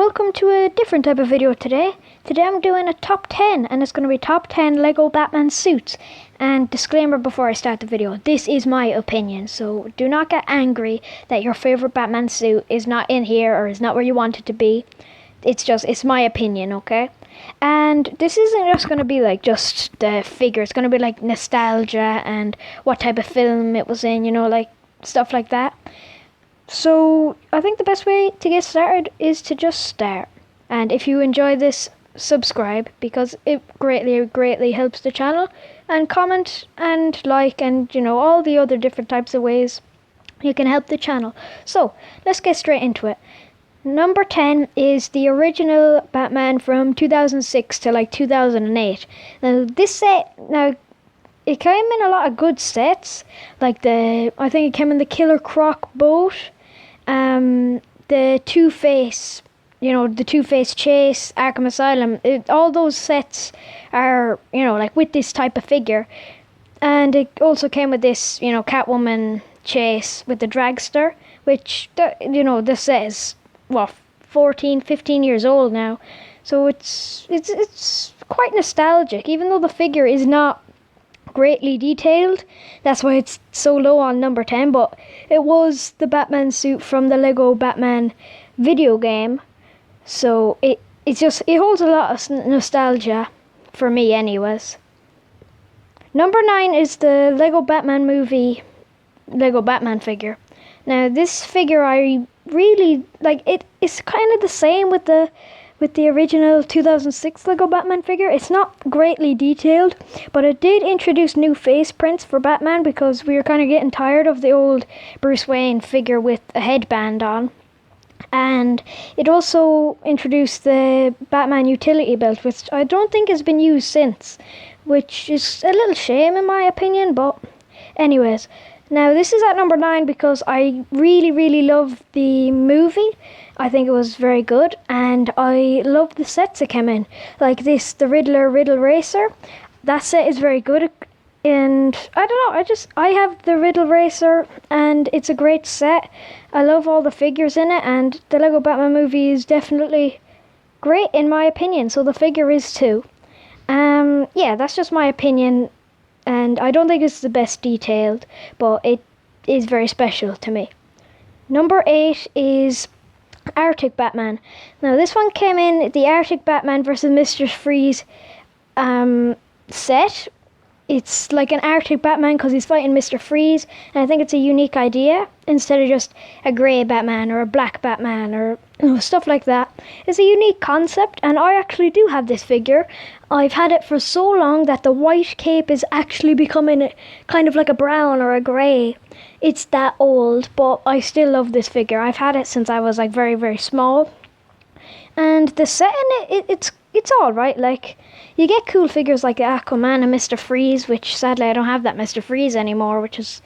welcome to a different type of video today. Today I'm doing a top 10 and it's going to be top 10 Lego Batman suits. And disclaimer before I start the video, this is my opinion, so do not get angry that your favourite Batman suit is not in here or is not where you want it to be. It's my opinion, okay? And this isn't just going to be like just the figure, it's going to be like nostalgia and what type of film it was in, like stuff like that. So I think the best way to get started is to just start. And if you enjoy this, subscribe because it greatly helps the channel. And comment and like and all the other different types of ways you can help the channel. So let's get straight into it. Number 10 is the original Batman from 2006 to like 2008. Now this set, it came in a lot of good sets. Like I think it came in the Killer Croc boat. The Two-Face, the Two-Face chase, Arkham Asylum, all those sets are, like with this type of figure. And it also came with this, Catwoman chase with the dragster, which, this set is, 14, 15 years old now. So it's quite nostalgic, even though the figure is not greatly detailed. That's why it's so low on number 10, but it was the Batman suit from the Lego Batman video game, so it holds a lot of nostalgia for me anyways. Number 9 is the Lego Batman movie Lego Batman figure. Now this figure I really like. It's kind of the same with the original 2006 Lego Batman figure. It's not greatly detailed, but it did introduce new face prints for Batman because we were kind of getting tired of the old Bruce Wayne figure with a headband on. And it also introduced the Batman utility belt, which I don't think has been used since, which is a little shame in my opinion, but anyways. Now this is at number 9 because I really love the movie. I think it was very good, and I love the sets it came in. Like this, the Riddler Riddle Racer. That set is very good, and I don't know, I have the Riddle Racer, and it's a great set. I love all the figures in it, and the Lego Batman movie is definitely great in my opinion, so the figure is too. Yeah, that's just my opinion, and I don't think it's the best detailed, but it is very special to me. Number 8 is Arctic Batman. Now this one came in the Arctic Batman versus Mr. Freeze set. It's like an Arctic Batman because he's fighting Mr. Freeze, and I think it's a unique idea instead of just a grey Batman or a black Batman or stuff like that. It's a unique concept, and I actually do have this figure. I've had it for so long that the white cape is actually becoming kind of like a brown or a grey. It's that old, but I still love this figure. I've had it since I was like very small. And the set in it's alright. Like, you get cool figures like Aquaman and Mr. Freeze, which sadly I don't have that Mr. Freeze anymore, which is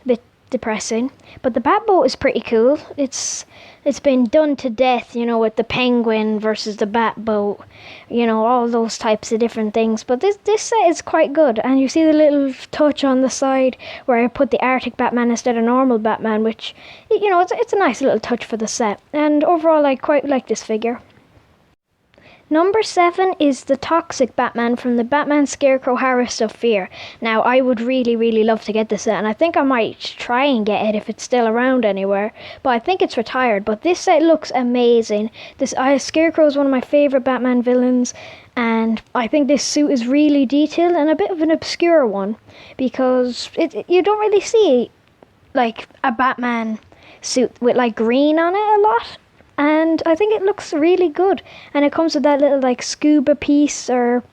a bit depressing. But the Batboat is pretty cool. It's been done to death, with the Penguin versus the Batboat, all those types of different things. But this set is quite good, and you see the little touch on the side where I put the Arctic Batman instead of normal Batman, which, it's a nice little touch for the set. And overall, I quite like this figure. Number 7 is the Toxic Batman from the Batman Scarecrow Harvest of Fear. Now, I would really love to get this set, and I think I might try and get it if it's still around anywhere, but I think it's retired. But this set looks amazing. Scarecrow is one of my favourite Batman villains, and I think this suit is really detailed and a bit of an obscure one, because you don't really see like a Batman suit with like green on it a lot. And I think it looks really good. And it comes with that little like scuba piece or,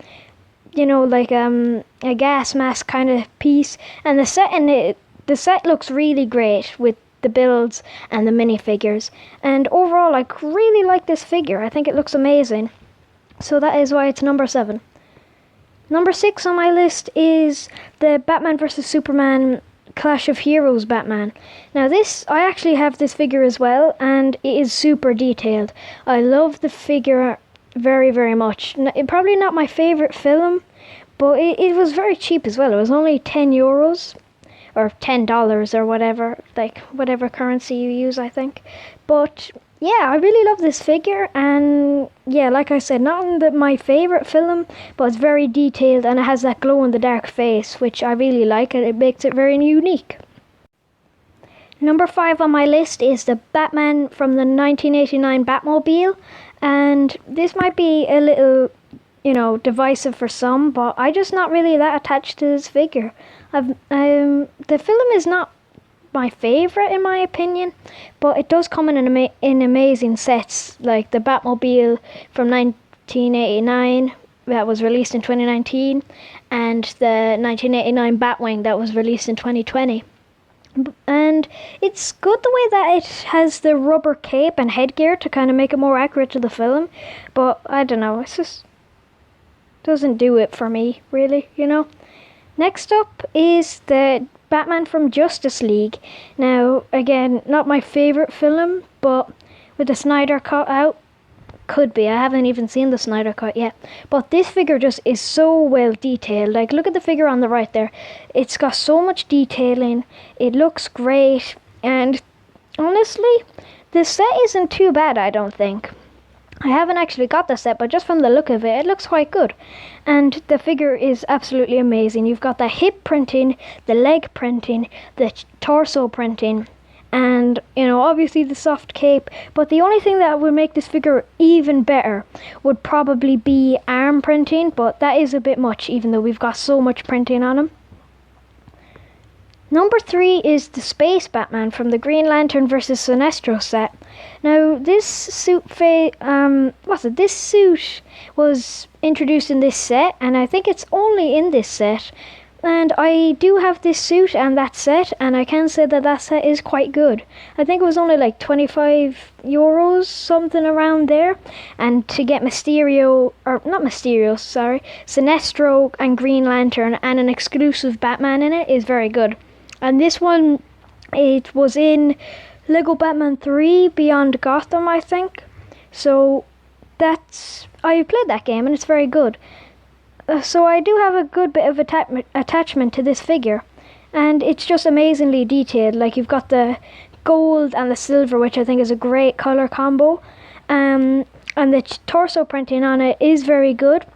like a gas mask kind of piece. And the set looks really great with the builds and the minifigures. And overall, I really like this figure. I think it looks amazing. So that is why it's number 7. Number 6 on my list is the Batman vs. Superman Clash of Heroes Batman. Now I actually have this figure as well, and it is super detailed. I love the figure very much. Probably not my favourite film, but it was very cheap as well. It was only €10 or $10 or whatever currency you use, I think. But yeah, I really love this figure, and yeah, like I said, not my favourite film, but it's very detailed and it has that glow-in-the-dark face, which I really like, and it makes it very unique. Number 5 on my list is the Batman from the 1989 Batmobile, and this might be a little, divisive for some, but I'm just not really that attached to this figure. The film is not my favourite in my opinion, but it does come in amazing sets, like the Batmobile from 1989 that was released in 2019, and the 1989 Batwing that was released in 2020. And it's good the way that it has the rubber cape and headgear to kind of make it more accurate to the film, but I don't know, it's just doesn't do it for me, really, Next up is the Batman from Justice League. Now, again, not my favourite film, but with the Snyder Cut out, could be. I haven't even seen the Snyder Cut yet. But this figure just is so well detailed. Like, look at the figure on the right there. It's got so much detailing. It looks great. And honestly, the set isn't too bad, I don't think. I haven't actually got the set, but just from the look of it, it looks quite good. And the figure is absolutely amazing. You've got the hip printing, the leg printing, the torso printing, and, obviously the soft cape. But the only thing that would make this figure even better would probably be arm printing, but that is a bit much, even though we've got so much printing on him. Number 3 is the Space Batman from the Green Lantern vs. Sinestro set. Now, this suit was introduced in this set, and I think it's only in this set. And I do have this suit and that set, and I can say that set is quite good. I think it was only like €25, something around there. And to get Sinestro and Green Lantern and an exclusive Batman in it is very good. And this one, it was in Lego Batman 3 Beyond Gotham, I think. So I played that game and it's very good. So I do have a good bit of attachment to this figure. And it's just amazingly detailed. Like, you've got the gold and the silver, which I think is a great colour combo. And the torso printing on it is very good.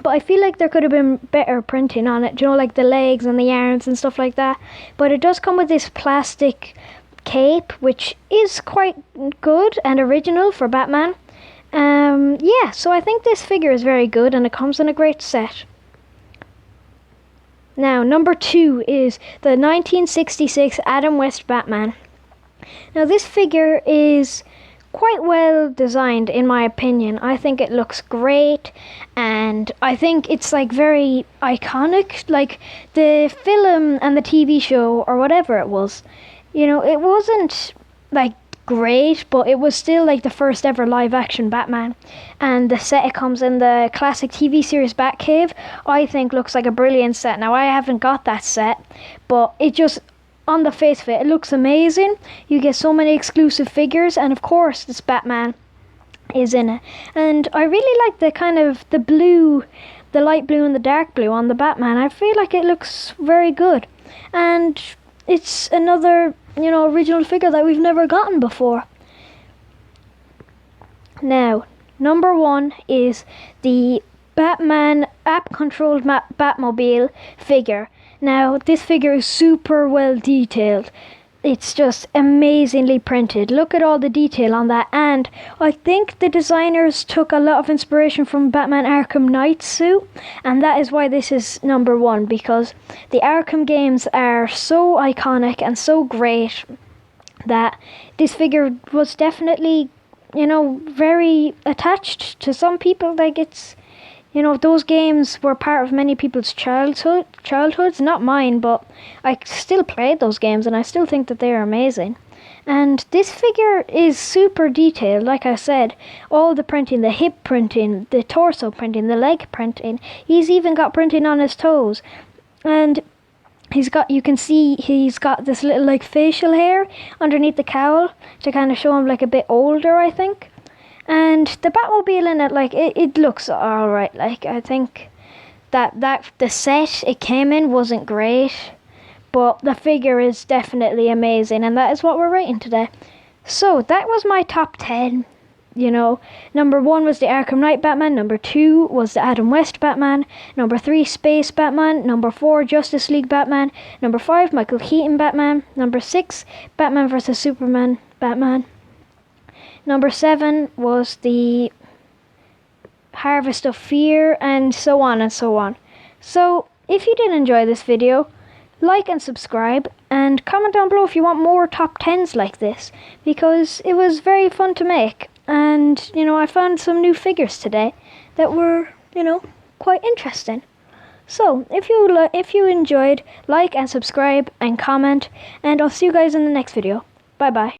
But I feel like there could have been better printing on it, like the legs and the arms and stuff like that. But it does come with this plastic cape, which is quite good and original for Batman. So I think this figure is very good and it comes in a great set. Now, number 2 is the 1966 Adam West Batman. Now, this figure is quite well designed in my opinion. I think it looks great, and I think it's like very iconic, like the film and the TV show or whatever it was. It wasn't like great, but it was still like the first ever live action Batman. And the set it comes in, the classic TV series Batcave, I think looks like a brilliant set. Now, I haven't got that set, but it just, on the face of it, it looks amazing. You get so many exclusive figures, and of course this Batman is in it. And I really like the kind of the blue, the light blue and the dark blue on the Batman. I feel like it looks very good. And it's another, original figure that we've never gotten before. Now, number 1 is the Batman app-controlled Batmobile figure. Now, this figure is super well detailed. It's just amazingly printed. Look at all the detail on that. And I think the designers took a lot of inspiration from Batman Arkham Knight's suit. And that is why this is number 1. Because the Arkham games are so iconic and so great that this figure was definitely, very attached to some people. Like, it's, those games were part of many people's childhoods, not mine, but I still played those games and I still think that they are amazing. And this figure is super detailed, like I said. All the printing, the hip printing, the torso printing, the leg printing. He's even got printing on his toes. And you can see he's got this little like facial hair underneath the cowl to kind of show him like a bit older, I think. And the Batmobile in it, like, it looks alright. Like, I think that the set it came in wasn't great, but the figure is definitely amazing, and that is what we're rating today. So that was my top 10. You know, number 1 was the Arkham Knight Batman, number 2 was the Adam West Batman, number 3 Space Batman, number 4 Justice League Batman, number 5 Michael Keaton Batman, number 6 Batman vs Superman Batman, number 7 was the Harvest of Fear, and so on and so on. So if you did enjoy this video, like and subscribe, and comment down below if you want more top 10s like this, because it was very fun to make. And, you know, I found some new figures today that were, you know, quite interesting. So, if you enjoyed, like and subscribe and comment, and I'll see you guys in the next video. Bye bye.